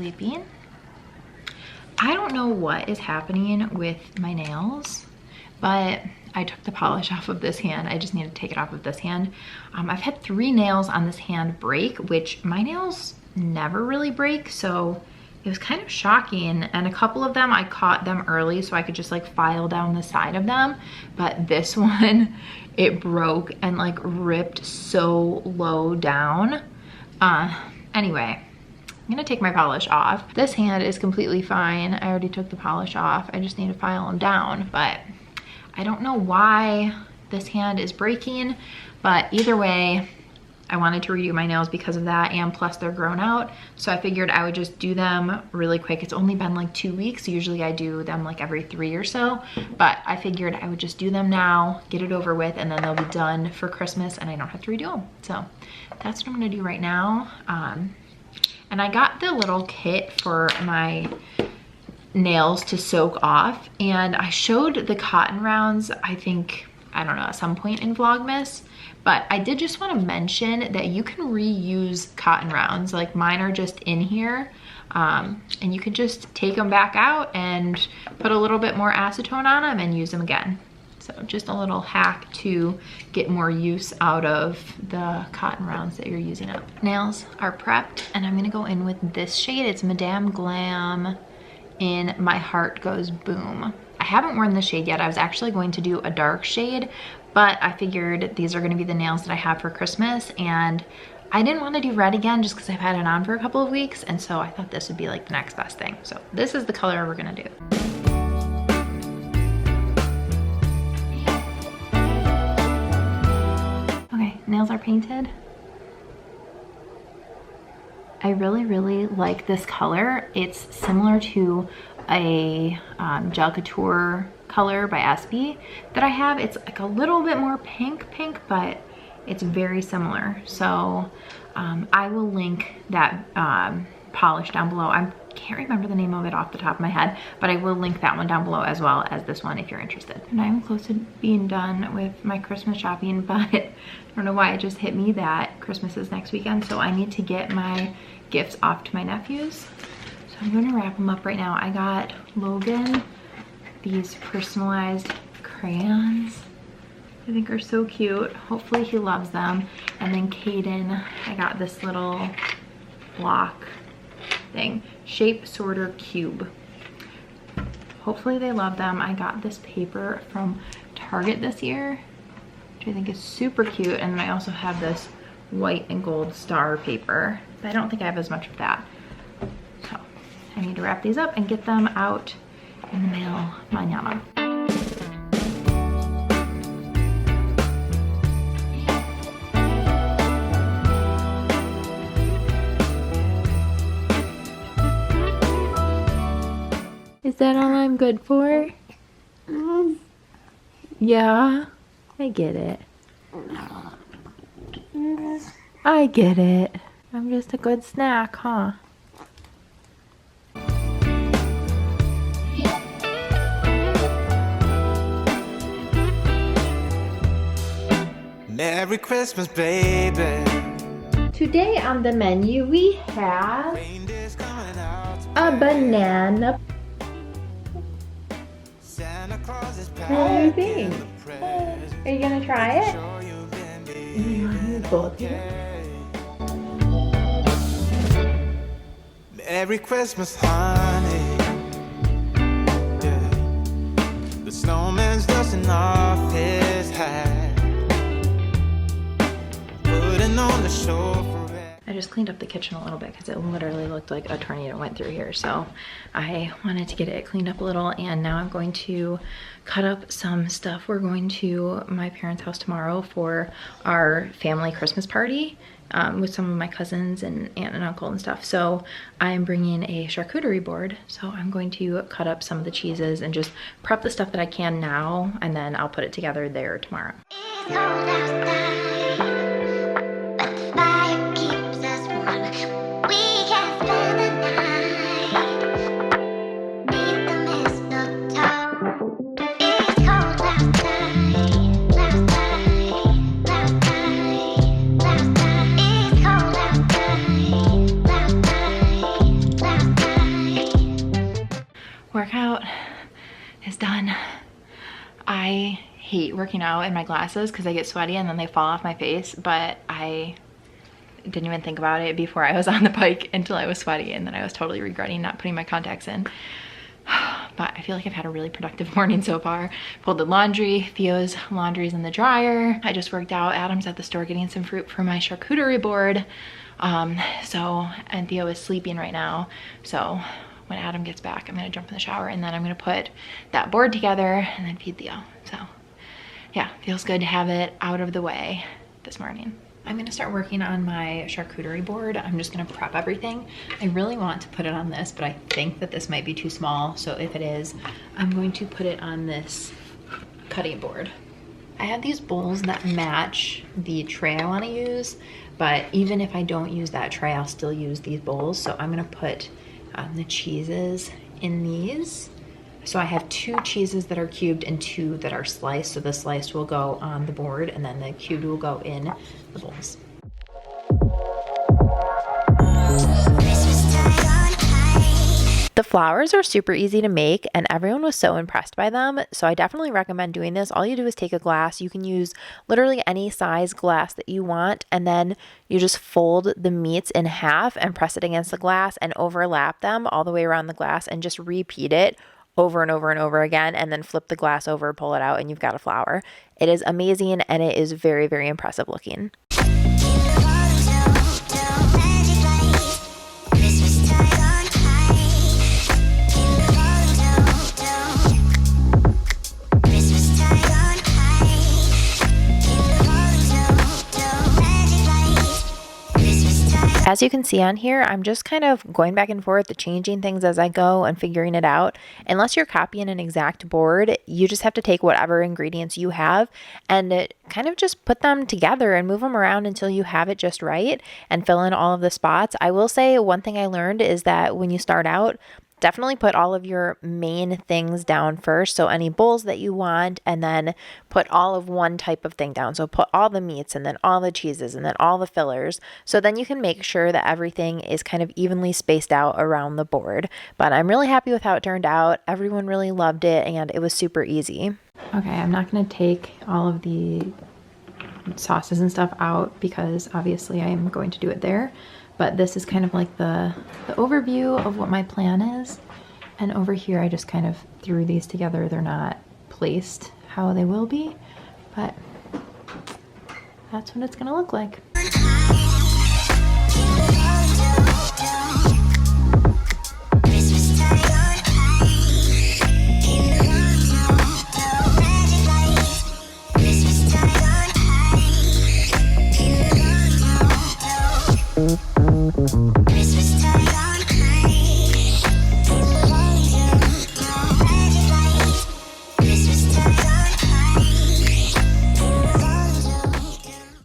sleeping. I don't know what is happening with my nails, but I took the polish off of this hand. I just need to take it off of this hand. I've had 3 nails on this hand break, which my nails never really break, so it was kind of shocking. And a couple of them, I caught them early so I could just like file down the side of them. But this one, it broke and like ripped so low down. Anyway, I'm gonna take my polish off. This hand is completely fine. I already took the polish off. I just need to file them down, but I don't know why this hand is breaking, but either way, I wanted to redo my nails because of that, and plus they're grown out. So I figured I would just do them really quick. It's only been like 2 weeks. Usually I do them like every 3 or so, but I figured I would just do them now, get it over with, and then they'll be done for Christmas and I don't have to redo them. So that's what I'm gonna do right now. And I got the little kit for my nails to soak off, and I showed the cotton rounds, I think, I don't know, at some point in Vlogmas, but I did just want to mention that you can reuse cotton rounds. Like mine are just in here, and you can just take them back out and put a little bit more acetone on them and use them again. So just a little hack to get more use out of the cotton rounds that you're using up. Nails are prepped, and I'm gonna go in with this shade. It's Madame Glam in My Heart Goes Boom. I haven't worn this shade yet. I was actually going to do a dark shade, but I figured these are gonna be the nails that I have for Christmas, and I didn't want to do red again just because I've had it on for a couple of weeks, and so I thought this would be like the next best thing. So this is the color we're gonna do. Okay, nails are painted. I really like this color. It's similar to a Charcuterie color by SB that I have. It's like a little bit more pink, but it's very similar. So I will link that polish down below. I can't remember the name of it off the top of my head, but I will link that one down below as well as this one if you're interested. And I'm close to being done with my Christmas shopping, but I don't know why it just hit me that Christmas is next weekend, so I need to get my gifts off to my nephews. So I'm gonna wrap them up right now. I got Logan these personalized crayons. I think are so cute. Hopefully he loves them. And then Caden, I got this little block thing, shape sorter cube. Hopefully they love them. I got this paper from Target this year, which I think is super cute. And then I also have this white and gold star paper, but I don't think I have as much of that. So I need to wrap these up and get them out in the mail mañana. Is that all I'm good for? Yeah, I get it. I get it. I'm just a good snack, huh? Merry Christmas, baby. Today on the menu we have a banana. What do you think? Are you gonna try it? Merry Christmas, honey. Yeah. The snowman's dusting off his hat, putting on the show for it. I just cleaned up the kitchen a little bit because it literally looked like a tornado went through here. So I wanted to get it cleaned up a little, and now I'm going to cut up some stuff. We're going to my parents' house tomorrow for our family Christmas party with some of my cousins and aunt and uncle and stuff. So I'm bringing a charcuterie board. So I'm going to cut up some of the cheeses and just prep the stuff that I can now, and then I'll put it together there tomorrow. It's cold outside, but the fire keeps us warm. We can spend the night beneath the mistletoe. It's cold outside, outside, outside, outside. It's cold outside, outside, outside. workout is done. I hate working out in my glasses because I get sweaty and then they fall off my face, but I didn't even think about it before I was on the bike until I was sweaty, and then I was totally regretting not putting my contacts in. But I feel like I've had a really productive morning so far. Folded laundry, Theo's laundry's in the dryer. I just worked out. Adam's at the store getting some fruit for my charcuterie board. And Theo is sleeping right now. So when Adam gets back, I'm gonna jump in the shower and then I'm gonna put that board together and then feed Theo. So yeah, feels good to have it out of the way this morning. I'm gonna start working on my charcuterie board. I'm just gonna prep everything. I really want to put it on this, but I think that this might be too small. So if it is, I'm going to put it on this cutting board. I have these bowls that match the tray I wanna use, but even if I don't use that tray, I'll still use these bowls. So I'm gonna put the cheeses in these. So I have 2 cheeses that are cubed and 2 that are sliced. So the sliced will go on the board and then the cubed will go in the bowls. The flowers are super easy to make and everyone was so impressed by them. So I definitely recommend doing this. All you do is take a glass. You can use literally any size glass that you want, and then you just fold the meats in half and press it against the glass and overlap them all the way around the glass and just repeat it over and over and over again, and then flip the glass over, pull it out, and you've got a flower. It is amazing and it is very, very impressive looking. As you can see on here, I'm just kind of going back and forth, changing things as I go and figuring it out. Unless you're copying an exact board, you just have to take whatever ingredients you have and kind of just put them together and move them around until you have it just right and fill in all of the spots. I will say one thing I learned is that when you start out, definitely put all of your main things down first. So any bowls that you want, and then put all of one type of thing down. So put all the meats and then all the cheeses and then all the fillers. So then you can make sure that everything is kind of evenly spaced out around the board. But I'm really happy with how it turned out. Everyone really loved it and it was super easy. Okay, I'm not going to take all of the sauces and stuff out because obviously I am going to do it there. But this is kind of like the overview of what my plan is. And over here, I just kind of threw these together. They're not placed how they will be, but that's what it's gonna look like.